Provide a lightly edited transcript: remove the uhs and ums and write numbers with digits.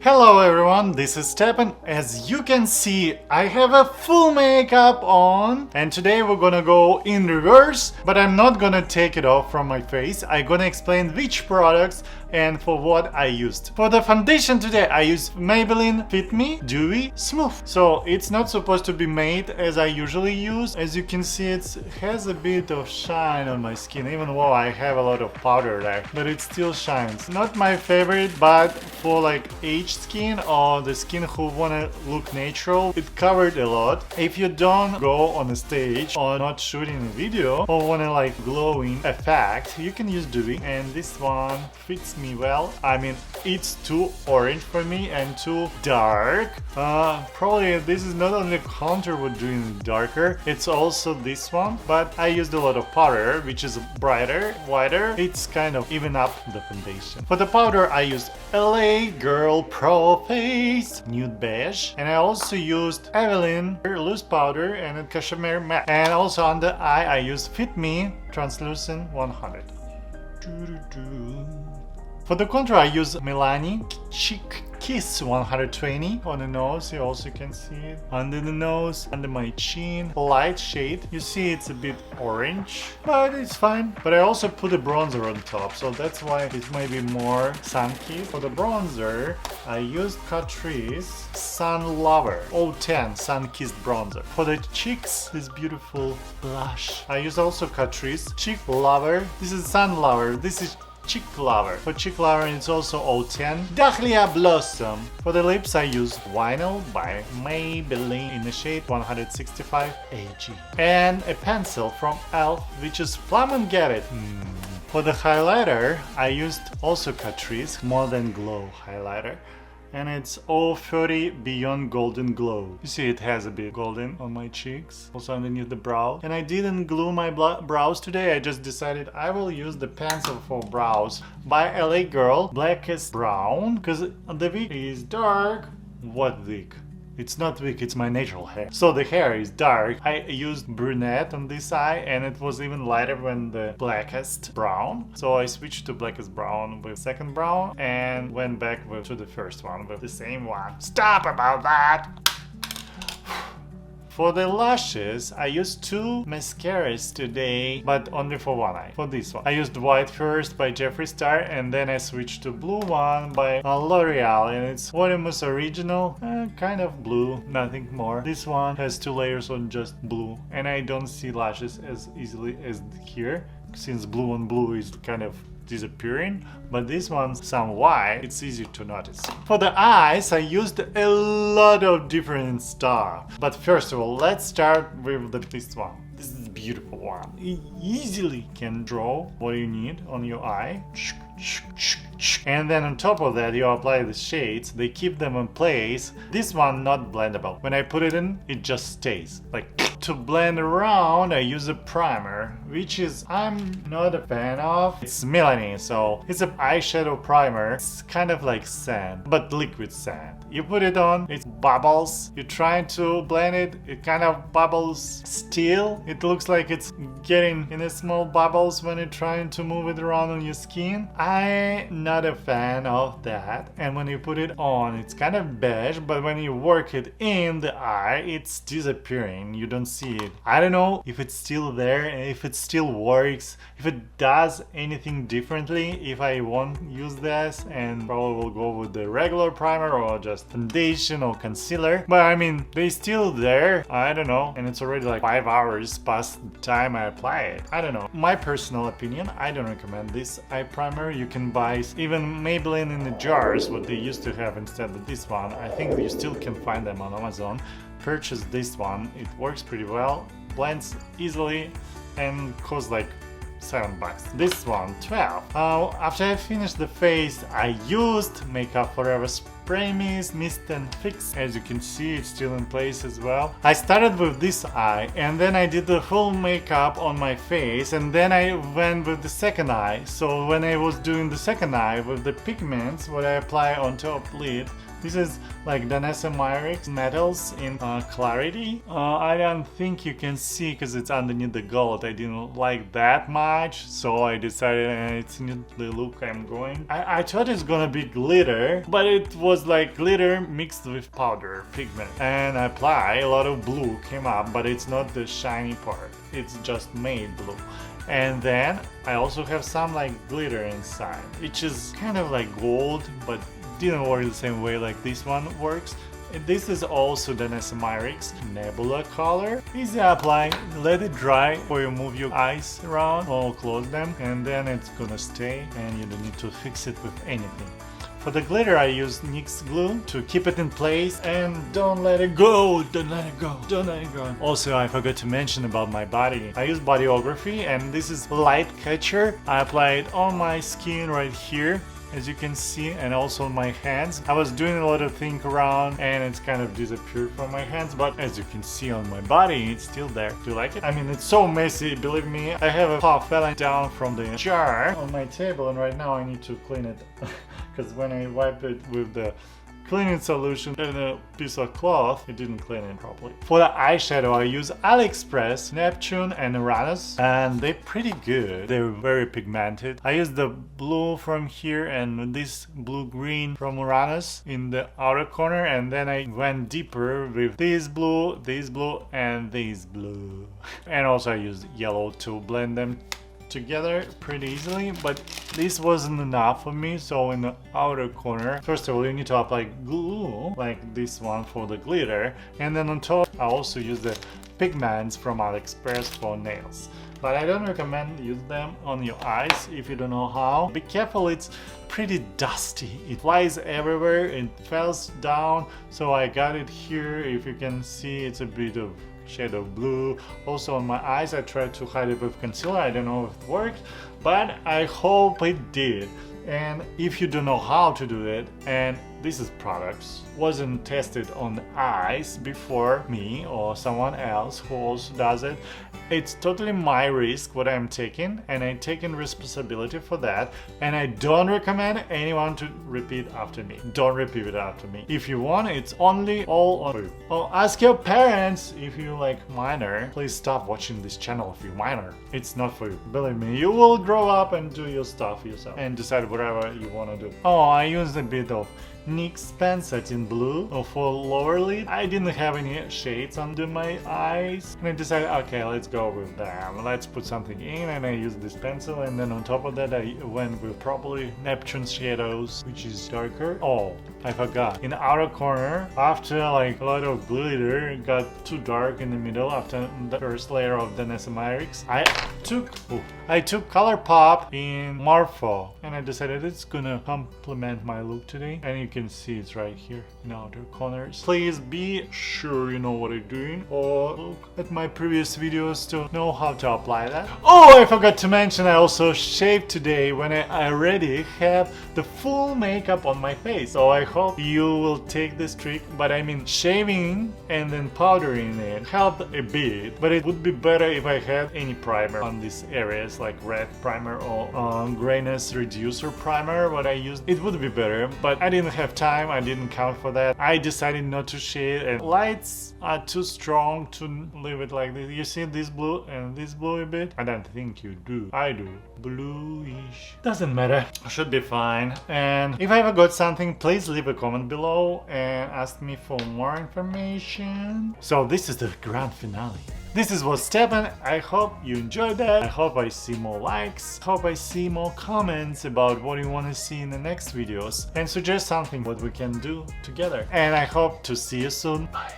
Hello everyone, this is Stepan. As you can see, I have a full makeup on and today we're gonna go in reverse, but I'm not gonna take it off from my face. I'm gonna explain which products and for what I used. For the foundation today, I use Maybelline Fit Me Dewy Smooth. So it's not supposed to be matte as I usually use. As you can see, it has a bit of shine on my skin, even though I have a lot of powder there, but it still shines. Not my favorite, but for like aged skin or the skin who wanna look natural, it covered a lot. If you don't go on the stage or not shooting a video or wanna like glowing effect, you can use Dewy, and this one fits me well. I mean, it's too orange for me and too dark. Probably this is not only contour would do it darker, it's also this one, but I used a lot of powder, which is brighter, whiter. It's kind of even up the foundation. For the powder, I used LA Girl Pro Face Nude Beige, and I also used Evelyn Loose Powder and a Cashmere Matte. And also on the eye, I used Fit Me Translucent 100. For the contour, I use Milani Cheek Kiss 120 on the nose. You also can see it under the nose, under my chin, light shade. You see it's a bit orange, but it's fine. But I also put a bronzer on top, so that's why it might be more sun-kissed. For the bronzer, I used Catrice Sun Lover 010 Sun-Kissed Bronzer. For the cheeks, this beautiful blush, I used also Catrice Cheek Lover. This is Sun Lover. This is Cheek Lover. For Cheek Lover, it's also 010 Dahlia Blossom. For the lips, I use Vinyl by Maybelline in the shade 165 AG. And a pencil from e.l.f. which is Plum and Get It. For the highlighter, I used also Catrice Modern Glow highlighter. And it's 030 Beyond Golden Glow. You see it has a bit golden on my cheeks, also underneath the brow. And I didn't glue my brows today, I just decided I will use the pencil for brows by LA Girl Blackest Brown, because the wig is dark. What wig? It's not wig, it's my natural hair. So the hair is dark. I used brunette on this eye and it was even lighter than the blackest brown. So I switched to blackest brown with second brown and went back to the first one with the same one. Stop about that! For the lashes, I used two mascaras today, but only for one eye. For this one, I used white first by Jeffree Star, and then I switched to blue one by L'Oreal, and it's Voluminous Original, kind of blue, nothing more. This one has two layers on just blue, and I don't see lashes as easily as here, since blue on blue is kind of disappearing, but this one some white, it's easy to notice. For the eyes, I used a lot of different stuff, but first of all, let's start with this one. This is a beautiful one. You easily can draw what you need on your eye, and then on top of that you apply the shades. They keep them in place. This one not blendable. When I put it in, it just stays like. To blend around, I use a primer, which is I'm not a fan of. It's Milani, so it's an eyeshadow primer. It's kind of like sand, but liquid sand. You put it on, it bubbles. You're trying to blend it, it kind of bubbles still. It looks like it's getting in a small bubbles when you're trying to move it around on your skin. I'm not a fan of that. And when you put it on, it's kind of beige, but when you work it in the eye, it's disappearing. You don't see it. I don't know if it's still there, if it still works, if it does anything differently, if I won't use this and probably will go with the regular primer or just foundation or concealer. But I mean, they still there. I don't know. And it's already like 5 hours past the time I apply it. I don't know. My personal opinion, I don't recommend this eye primer. You can buy even Maybelline in the jars, what they used to have instead of this one. I think you still can find them on Amazon. Purchase this one, it works pretty well, blends easily and costs like $7. This one, 12. After I finished the face, I used Makeup Forever Spray Mist and Fix. As you can see, it's still in place as well. I started with this eye and then I did the full makeup on my face and then I went with the second eye. So when I was doing the second eye with the pigments, what I apply on top lid, this is like Danessa Myricks Metals in Clarity. I don't think you can see because it's underneath the gold. I didn't like that much. much, so I decided, and it's in the look I'm going. I thought it's gonna be glitter, but it was like glitter mixed with powder pigment, and I apply a lot of blue came up, but it's not the shiny part, it's just made blue. And then I also have some like glitter inside, which is kind of like gold, but didn't work the same way like this one works. And this is also the Nesmyrix Nebula color. Easy applying, let it dry or you move your eyes around or close them, and then it's gonna stay and you don't need to fix it with anything. For the glitter I use NYX glue to keep it in place and don't let it go, don't let it go, don't let it go. Also, I forgot to mention about my body. I use bodyography and this is light catcher. I apply it on my skin right here, as you can see, and also on my hands. I was doing a lot of things around and it's kind of disappeared from my hands, but as you can see on my body, it's still there. Do you like it? I mean, it's so messy, believe me. I have a pop falling down from the jar on my table and right now I need to clean it because when I wipe it with the cleaning solution and a piece of cloth, it didn't clean it properly. For the eyeshadow I use AliExpress, Neptune and Uranus, and they're pretty good. They're very pigmented. I use the blue from here and this blue-green from Uranus in the outer corner, and then I went deeper with this blue, and this blue. And also I used yellow to blend them together pretty easily, but this wasn't enough for me. So in the outer corner, first of all you need to apply glue like this one for the glitter, and then on top I also use the pigments from AliExpress for nails, but I don't recommend use them on your eyes if you don't know how. Be careful, it's pretty dusty, it flies everywhere, it falls down. So I got it here, if you can see it's a bit of shade of blue. Also on my eyes I tried to hide it with concealer. I don't know if it worked, but I hope it did. And if you don't know how to do it, and this is products wasn't tested on the eyes before me or someone else who also does it, it's totally my risk what I'm taking, and I'm taking responsibility for that, and I don't recommend anyone to repeat after me. Don't repeat it after me. If you want, it's only all on you. Or ask your parents if you like minor. Please stop watching this channel if you're minor. It's not for you. Believe me, you will grow up and do your stuff yourself and decide whatever you want to do. Oh, I used a bit of NYX pen satin blue for lower lid. I didn't have any shades under my eyes, and I decided, okay, let's go with them. Let's put something in, and I used this pencil, and then on top of that I went with probably Neptune shadows, which is darker. Oh, I forgot. In the outer corner, after like a lot of glitter, it got too dark in the middle after the first layer of the Nesmyrix. I took ColourPop in Morpho, and I decided it's gonna complement my look today, and you can see it's right here in the outer corners. Please be sure you know what you're doing, or look at my previous videos to know how to apply that. Oh, I forgot to mention I also shaved today when I already have the full makeup on my face. So I hope you will take this trick, but I mean shaving and then powdering it helped a bit, but it would be better if I had any primer on these areas like red primer or grayness reducer primer. What I used, it would be better, but I didn't have time, I didn't count for that. I decided not to shade, and lights are too strong to leave it like this. You see this blue and this blue a bit? I don't think you do. I do. Bluish. Doesn't matter. Should be fine. And if I forgot something, please leave a comment below and ask me for more information. So this is the grand finale. This is what's happened. I hope you enjoyed that. I hope I see more likes. Hope I see more comments about what you want to see in the next videos, and suggest something what we can do together. And I hope to see you soon. Bye.